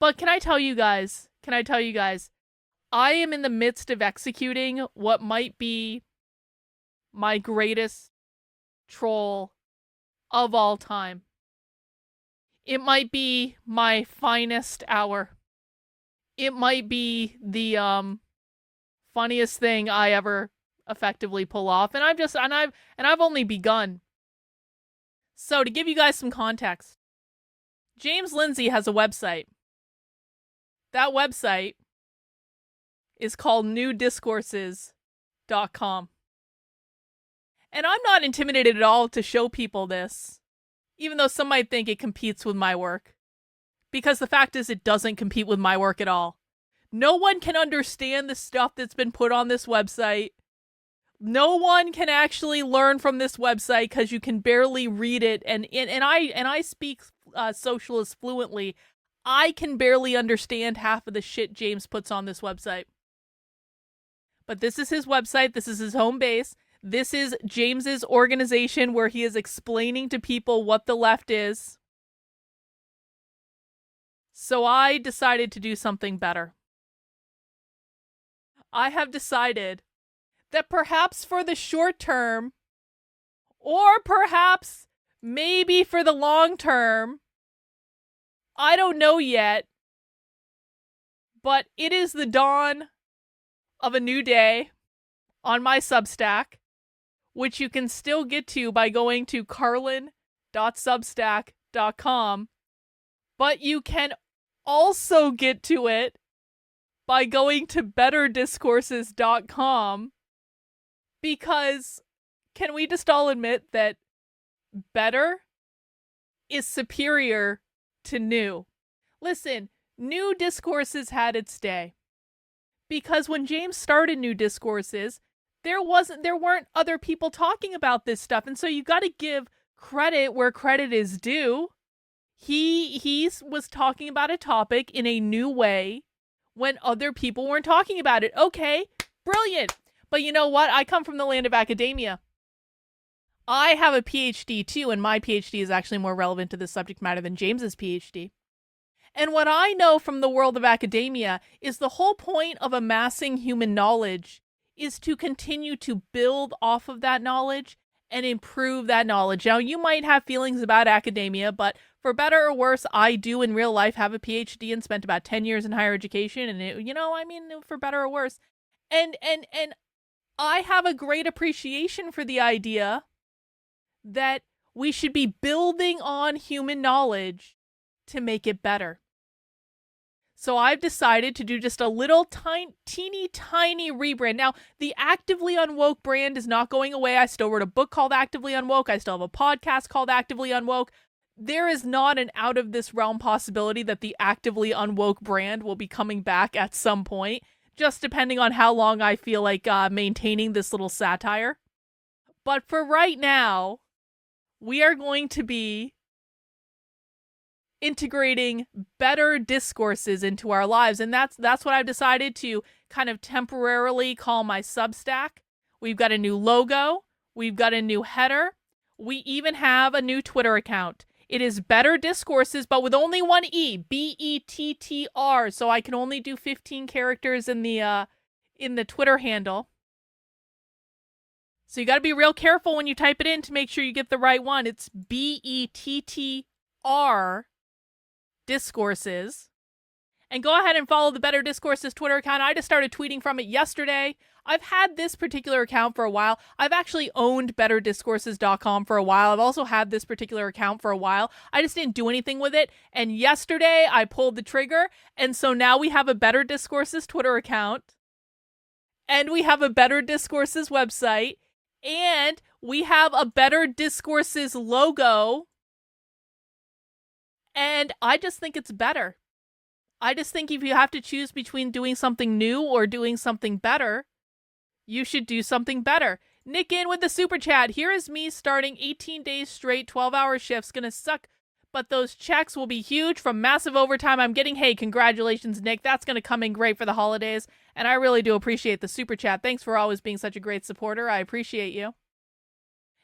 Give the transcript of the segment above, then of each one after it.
But can I tell you guys, I am in the midst of executing what might be my greatest troll of all time. It might be my finest hour. It might be the funniest thing I ever effectively pull off, and I've only begun. So to give you guys some context, James Lindsay has a website. That website is called newdiscourses.com. And I'm not intimidated at all to show people this, even though some might think it competes with my work. Because the fact is, it doesn't compete with my work at all. No one can understand the stuff that's been put on this website. No one can actually learn from this website because you can barely read it. And I speak socialist fluently. I can barely understand half of the shit James puts on this website. But this is his website. This is his home base. This is James's organization where he is explaining to people what the left is. So I decided to do something better. I have decided that perhaps for the short term, or perhaps maybe for the long term, I don't know yet, but it is the dawn of a new day on my Substack, which you can still get to by going to carlin.substack.com, but you can also get to it by going to betterdiscourses.com, because can we just all admit that better is superior to new? Listen, New Discourses had its day. Because when James started New Discourses, there weren't other people talking about this stuff, and so you got to give credit where credit is due. He was talking about a topic in a new way when other people weren't talking about it. Okay, brilliant. But you know what? I come from the land of academia. I have a PhD too, and my PhD is actually more relevant to this subject matter than James's PhD. And what I know from the world of academia is the whole point of amassing human knowledge is to continue to build off of that knowledge and improve that knowledge. Now, you might have feelings about academia, but for better or worse, I do in real life have a PhD and spent about 10 years in higher education. And, for better or worse. And I have a great appreciation for the idea that we should be building on human knowledge to make it better. So I've decided to do just a little teeny tiny rebrand. Now, the Actively Unwoke brand is not going away. I still wrote a book called Actively Unwoke. I still have a podcast called Actively Unwoke. There is not an out of this realm possibility that the Actively Unwoke brand will be coming back at some point, just depending on how long I feel like maintaining this little satire. But for right now, we are going to be integrating better discourses into our lives. And that's what I've decided to kind of temporarily call my Substack. We've got a new logo. We've got a new header. We even have a new Twitter account. It is Better Discourses, but with only one E, BETTR. So I can only do 15 characters in the Twitter handle. So you got to be real careful when you type it in to make sure you get the right one. It's BETTR Discourses. And go ahead and follow the Better Discourses Twitter account. I just started tweeting from it yesterday. I've had this particular account for a while. I've actually owned betterdiscourses.com for a while. I've also had this particular account for a while. I just didn't do anything with it. And yesterday I pulled the trigger. And so now we have a Better Discourses Twitter account. And we have a Better Discourses website. And we have a Better Discourses logo. And I just think it's better. I just think if you have to choose between doing something new or doing something better, you should do something better. Nick in with the super chat. Here is me starting 18 days straight, 12-hour shifts. Gonna suck, but those checks will be huge from massive overtime I'm getting. Hey, congratulations, Nick. That's gonna come in great for the holidays. And I really do appreciate the super chat. Thanks for always being such a great supporter. I appreciate you.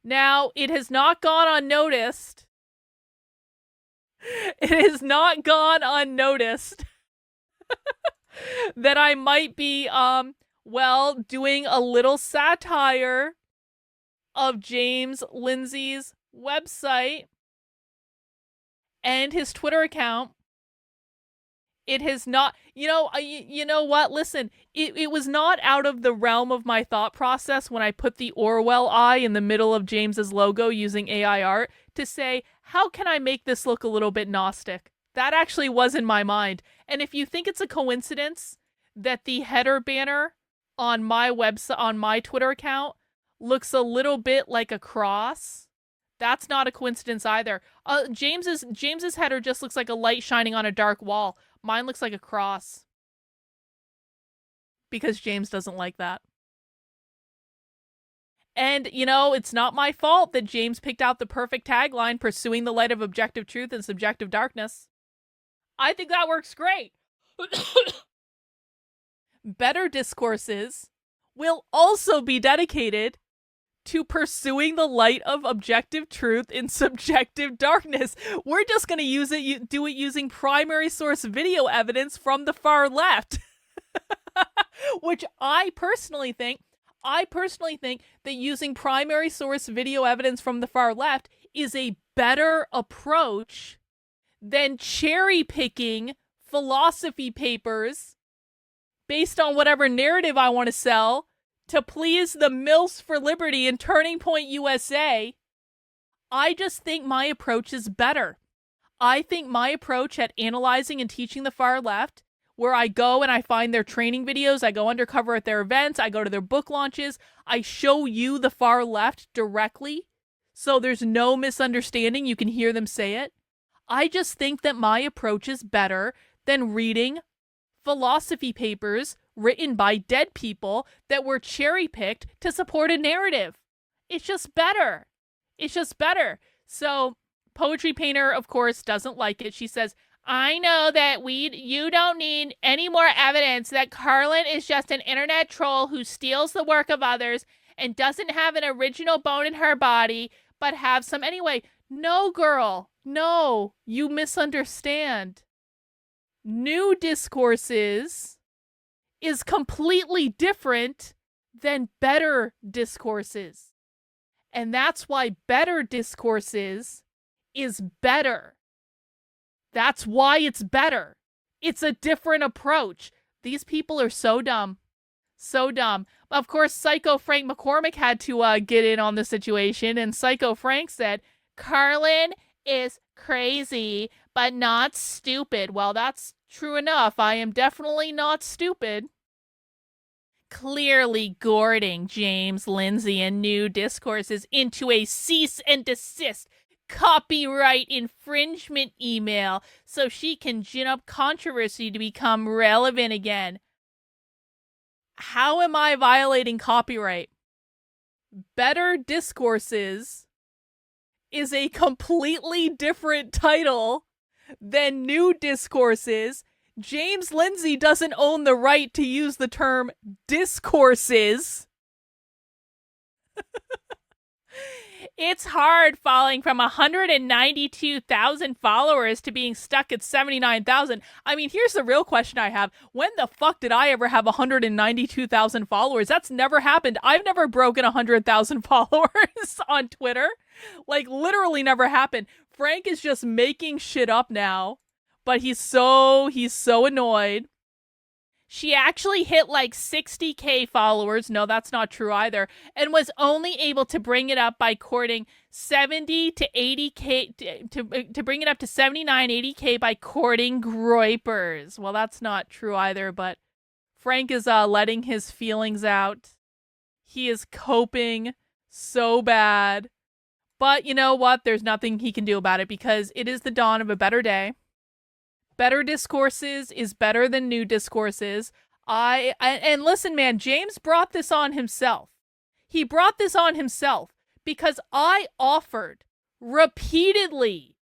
Now, it has not gone unnoticed. It has not gone unnoticed that I might be, doing a little satire of James Lindsay's website and his Twitter account. It has not, you know what? Listen, it was not out of the realm of my thought process when I put the Orwell eye in the middle of James's logo using AI art to say, how can I make this look a little bit Gnostic? That actually was in my mind. And if you think it's a coincidence that the header banner on my website, on my Twitter account, looks a little bit like a cross, that's not a coincidence either. James's header just looks like a light shining on a dark wall. Mine looks like a cross. Because James doesn't like that. And, it's not my fault that James picked out the perfect tagline, pursuing the light of objective truth and subjective darkness. I think that works great. Better Discourses will also be dedicated to pursuing the light of objective truth in subjective darkness. We're just going to do it using primary source video evidence from the far left. Which I personally think that using primary source video evidence from the far left is a better approach than cherry picking philosophy papers based on whatever narrative I want to sell to please the MILFs for Liberty and Turning Point USA. I just think my approach is better. I think my approach at analyzing and teaching the far left, where I go and I find their training videos, I go undercover at their events, I go to their book launches, I show you the far left directly, so there's no misunderstanding, you can hear them say it. I just think that my approach is better than reading philosophy papers written by dead people that were cherry-picked to support a narrative. It's just better. So, Poetry Painter, of course, doesn't like it. She says, I know that you don't need any more evidence that Carlin is just an internet troll who steals the work of others and doesn't have an original bone in her body, but have some anyway. No, girl. No, you misunderstand. New Discourses is completely different than Better Discourses. And that's why Better Discourses is better. That's why it's better. It's a different approach. These people are so dumb. So dumb. Of course, Psycho Frank McCormick had to get in on the situation, and Psycho Frank said, Carlin is crazy, but not stupid. Well, that's true enough. I am definitely not stupid. Clearly gourding James Lindsay and New Discourses into a cease and desist copyright infringement email so she can gin up controversy to become relevant again. How am I violating copyright? Better Discourses is a completely different title than New Discourses. James Lindsay doesn't own the right to use the term discourses. It's hard falling from 192,000 followers to being stuck at 79,000. I mean, here's the real question I have. When the fuck did I ever have 192,000 followers? That's never happened. I've never broken 100,000 followers on Twitter. Like, literally never happened. Frank is just making shit up now, but he's so annoyed. She actually hit like 60K followers. No, that's not true either. And was only able to bring it up by courting 70 to 80K, to bring it up to 79, 80K by courting groypers. Well, that's not true either, but Frank is letting his feelings out. He is coping so bad. But you know what? There's nothing he can do about it because it is the dawn of a better day. Better Discourses is better than New Discourses. And listen, man, James brought this on himself. He brought this on himself because I offered repeatedly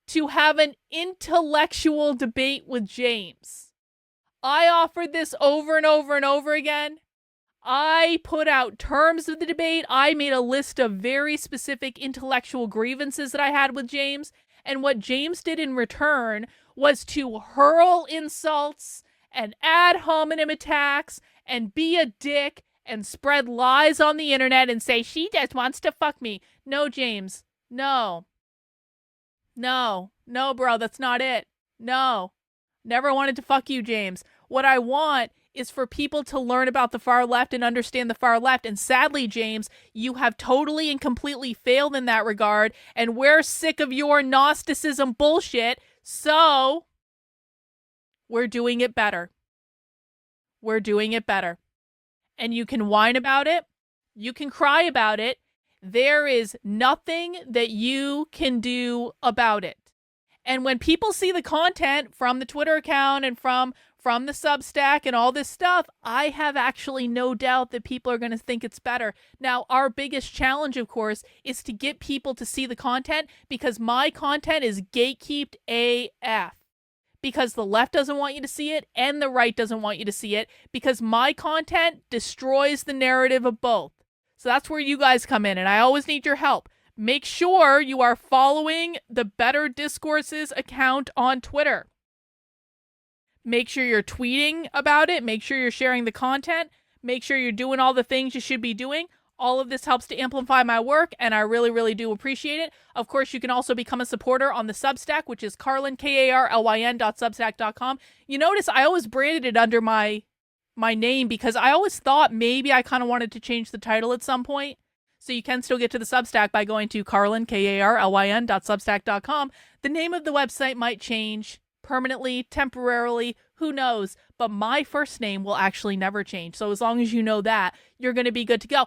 to have an intellectual debate with James. I offered this over and over and over again. I put out terms of the debate. I made a list of very specific intellectual grievances that I had with James. And what James did in return was to hurl insults and ad hominem attacks and be a dick and spread lies on the internet and say she just wants to fuck me. No, James. No. No, bro, that's not it. No. Never wanted to fuck you, James. What I want is for people to learn about the far left and understand the far left. And sadly, James, you have totally and completely failed in that regard. And we're sick of your Gnosticism bullshit. So we're doing it better. We're doing it better. And you can whine about it. You can cry about it. There is nothing that you can do about it. And when people see the content from the Twitter account and from the Substack and all this stuff, I have actually no doubt that people are going to think it's better. Now, our biggest challenge, of course, is to get people to see the content, because my content is gatekeeped AF. Because the left doesn't want you to see it and the right doesn't want you to see it, because my content destroys the narrative of both. So that's where you guys come in, and I always need your help. Make sure you are following the Better Discourses account on Twitter. Make sure you're tweeting about it. Make sure you're sharing the content. Make sure you're doing all the things you should be doing. All of this helps to amplify my work, and I really, really do appreciate it. Of course, you can also become a supporter on the Substack, which is Carlyn, KARLYN.substack.com. You notice I always branded it under my name because I always thought maybe I kind of wanted to change the title at some point. So you can still get to the Substack by going to Carlyn, KARLYN.substack.com. The name of the website might change permanently, temporarily, who knows, but my first name will actually never change. So as long as you know that, you're going to be good to go.